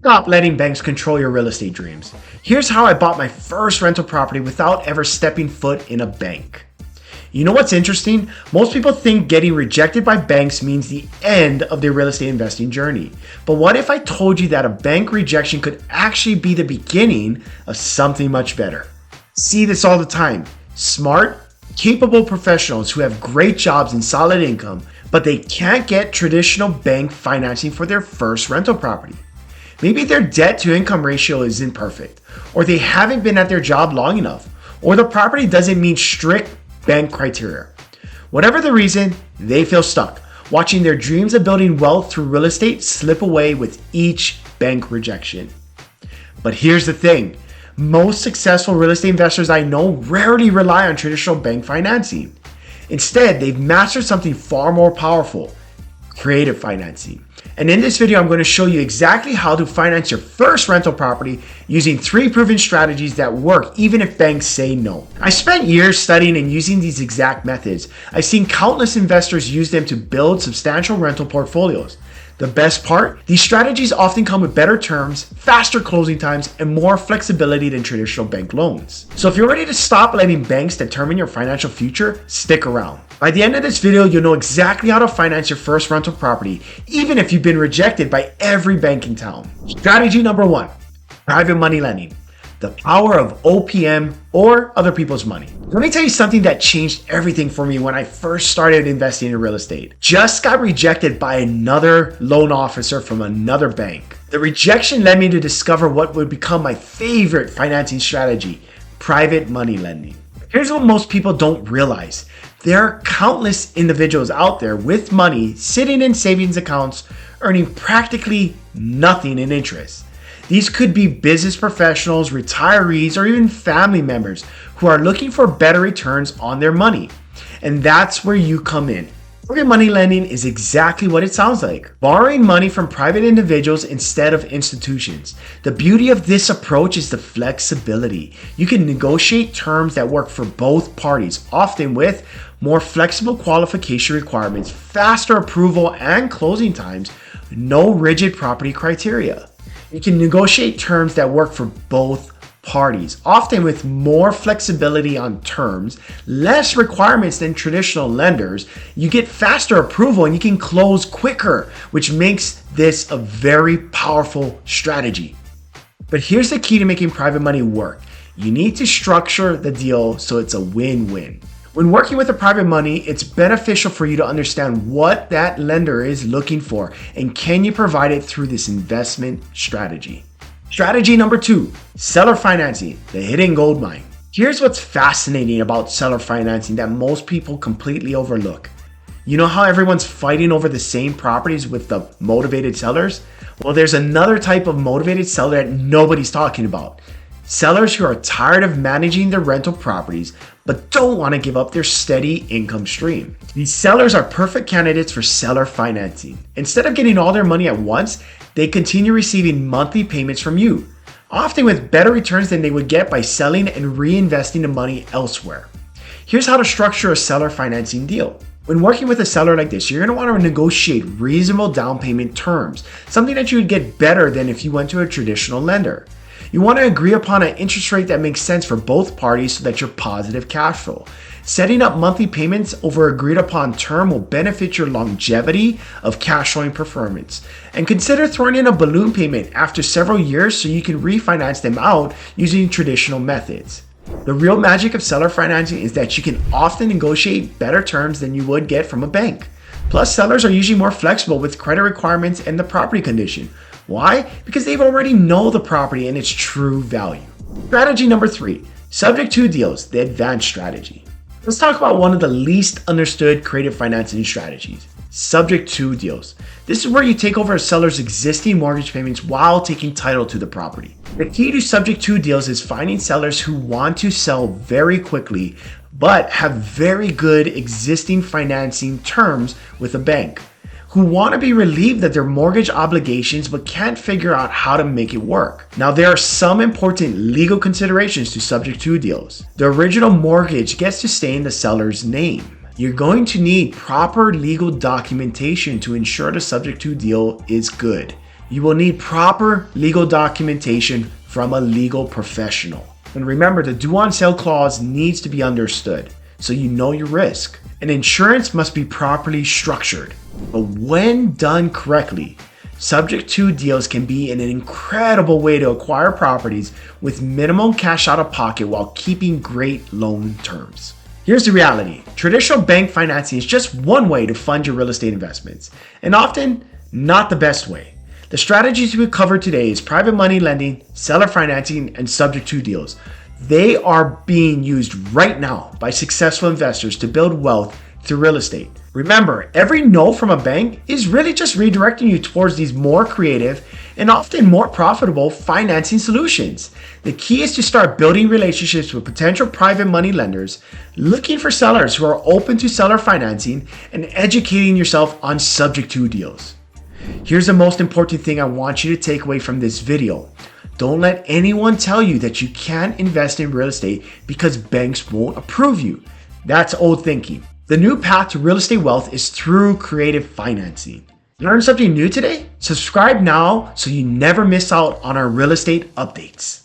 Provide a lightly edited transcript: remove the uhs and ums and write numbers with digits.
Stop letting banks control your real estate dreams. Here's how I bought my first rental property without ever stepping foot in a bank. You know what's interesting? Most people think getting rejected by banks means the end of their real estate investing journey. But what if I told you that a bank rejection could actually be the beginning of something much better? See this all the time. Smart, capable professionals who have great jobs and solid income, but they can't get traditional bank financing for their first rental property. Maybe their debt to income ratio isn't perfect, or they haven't been at their job long enough, or the property doesn't meet strict bank criteria. Whatever the reason, they feel stuck, watching their dreams of building wealth through real estate slip away with each bank rejection. But here's the thing. Most successful real estate investors I know rarely rely on traditional bank financing. Instead, they've mastered something far more powerful: creative financing. And in this video, I'm going to show you exactly how to finance your first rental property using 3 proven strategies that work even if banks say no. I spent years studying and using these exact methods. I've seen countless investors use them to build substantial rental portfolios. The best part? These strategies often come with better terms, faster closing times, and more flexibility than traditional bank loans. So if you're ready to stop letting banks determine your financial future, stick around. By the end of this video, you'll know exactly how to finance your first rental property, even if you've been rejected by every bank in town. Strategy number 1, private money lending. The power of OPM, or other people's money. Let me tell you something that changed everything for me when I first started investing in real estate. Just got rejected by another loan officer from another bank. The rejection led me to discover what would become my favorite financing strategy: private money lending. Here's what most people don't realize. There are countless individuals out there with money sitting in savings accounts earning practically nothing in interest. These could be business professionals, retirees, or even family members who are looking for better returns on their money. And that's where you come in. Private money lending is exactly what it sounds like: borrowing money from private individuals instead of institutions. The beauty of this approach is the flexibility. You can negotiate terms that work for both parties, often with more flexible qualification requirements, faster approval and closing times, no rigid property criteria. You can negotiate terms that work for both parties, often with more flexibility on terms, less requirements than traditional lenders. You get faster approval and you can close quicker, which makes this a very powerful strategy. But here's the key to making private money work. You need to structure the deal so it's a win-win. When working with a private money, it's beneficial for you to understand what that lender is looking for and can you provide it through this investment strategy. Strategy number 2, seller financing, the hidden gold mine. Here's what's fascinating about seller financing that most people completely overlook. You know how everyone's fighting over the same properties with the motivated sellers? Well, there's another type of motivated seller that nobody's talking about. Sellers who are tired of managing their rental properties but don't want to give up their steady income stream. These sellers are perfect candidates for seller financing. Instead of getting all their money at once, they continue receiving monthly payments from you, often with better returns than they would get by selling and reinvesting the money elsewhere. Here's how to structure a seller financing deal. When working with a seller like this, you're going to want to negotiate reasonable down payment terms, something that you would get better than if you went to a traditional lender. You want to agree upon an interest rate that makes sense for both parties so that you're positive cash flow. Setting up monthly payments over agreed upon term will benefit your longevity of cash flowing performance. And consider throwing in a balloon payment after several years so you can refinance them out using traditional methods. The real magic of seller financing is that you can often negotiate better terms than you would get from a bank. Plus, sellers are usually more flexible with credit requirements and the property condition. Why? Because they've already know the property and its true value. Strategy number 3, subject to deals, the advanced strategy. Let's talk about one of the least understood creative financing strategies: subject to deals. This is where you take over a seller's existing mortgage payments while taking title to the property. The key to subject to deals is finding sellers who want to sell very quickly but have very good existing financing terms with a bank, who want to be relieved of their mortgage obligations but can't figure out how to make it work. Now, there are some important legal considerations to subject to deals. The original mortgage gets to stay in the seller's name. You're going to need proper legal documentation to ensure the subject to deal is good. You will need proper legal documentation from a legal professional. And remember, the due on sale clause needs to be understood so you know your risk. And insurance must be properly structured. But when done correctly, subject to deals can be an incredible way to acquire properties with minimum cash out of pocket while keeping great loan terms. Here's the reality. Traditional bank financing is just one way to fund your real estate investments, and often not the best way. The strategies we cover today is private money lending, seller financing, and subject to deals. They are being used right now by successful investors to build wealth through real estate. Remember, every no from a bank is really just redirecting you towards these more creative and often more profitable financing solutions. The key is to start building relationships with potential private money lenders, looking for sellers who are open to seller financing, and educating yourself on subject to deals. Here's the most important thing I want you to take away from this video. Don't let anyone tell you that you can't invest in real estate because banks won't approve you. That's old thinking. The new path to real estate wealth is through creative financing. Learn something new today? Subscribe now so you never miss out on our real estate updates.